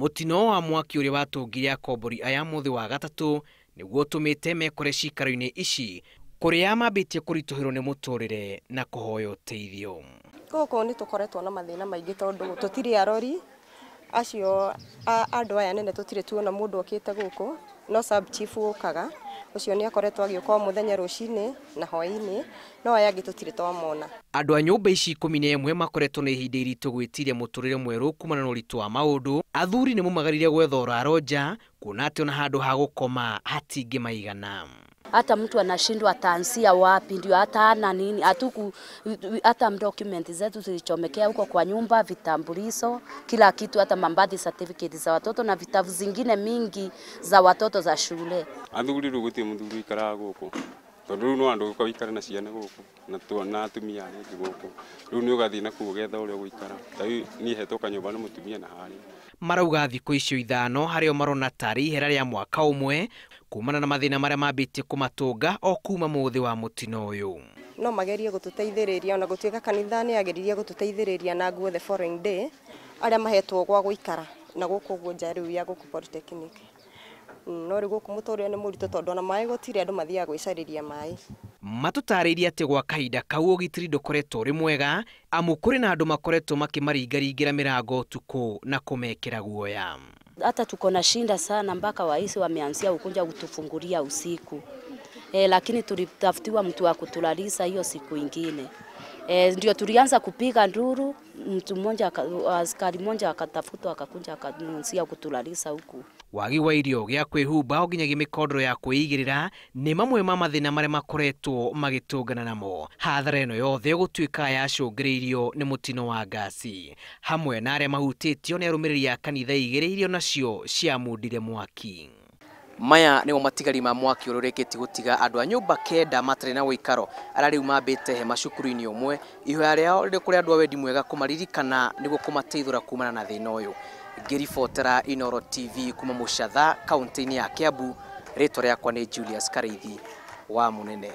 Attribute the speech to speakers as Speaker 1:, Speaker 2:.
Speaker 1: Mutino wa mwaki uri watungire akombori aya muthi wa gatatu niguo tumite mekore cikaro-ini ici kuria mambitie kurituhirwo ni muturire na kuhoya uteithio.
Speaker 2: Goko ni tukoretwo na mathina maingi tondu tutiri arori acio andu aya nene tutire tuona mundu okite guku no sub chief ukaga ucio ni akoretwo agioka muthenya rucini na hwaini no aya angi tutire twamona.
Speaker 1: Andu a nyumba ici 11 makoretwo na ihinda iritu gwitiria muturire mweru kumana na uritu wa maundu. Athuri ni mumagarire gwetha uraro nja kuona ati ona handu ha gukoma hatingi maigana.
Speaker 3: Hata mtu anashindwa ataanzia wapi, ndio hata ana nini, hata document zetu zilichomekea huko kwa nyumba, vitambulisho, kila kitu, hata mambadi certificate za watoto na vitabu zingine mingi za watoto za shule.
Speaker 4: Athuri ruguti muthuri ikara guku tondu no andu ko ikara na ciana guku na atumia ni guku riu ni ugathi na kugetha uria guikara tai ni hetoka nyumba na mutumia na hari
Speaker 1: marauga thikũ icio ithano harĩa marona tari ihera rĩa mwaka umwe kumana na mathina maria mambitie kumatunga o kuma muthi wa mutino uyu.
Speaker 2: No magerie gututeithiriria ona gutuika kanitha ni ageririe gututeithiriria na nguo the foreign day aria mahetwo gwa guikara na guku gwo riu ya guku polytechnic. No rigu kumutorĩa ni murito tondu na mai gutire andu mathiaga gwicariria mai.
Speaker 1: Matutaririe ati gwa kahinda kau ugitiri ndukoretwo uri mwega amu kuri na andu makoretwo makimaringaringira mirango tuku na kumekera guoya.
Speaker 3: Hata tuko na shinda sana mpaka waisi wameanzia kukunja kutufungulia usiku. Lakini tulitafutiwa mtu wa kutulalisha hiyo siku ingine. Ndio tulianza kupiga nduru, mtu mmoja askari mmoja akatafutwa akakunja akanuncia kutulalisha huku.
Speaker 1: Wagi wa irio gya kwihumba oginyagia mikondro ya kwigirira ni mamwe ma mathina maria makoretwo magitungana namo. Hathara ino yothe gutuika yacungiriirio ni mutino wa ngasi hamwe na aria mahutitio ni arumiriri a kanitha igiriirio nacio cia mundire mwaki. Maya ni matigari ma mwaki ururikiti gutiga andu a nyumba kenda matare na wikaro ara riu mambite he macukuru-ini umwe ihoya riao riri kuri andu a wendi mwega kumaririkana niguo kumateithura kumana na thina uyu. Ngiribotera Inooro TV kuma Muchatha kaunti-ini ya Kiambu. Ritwa riakwa ni Julius Kareithi wa Munene.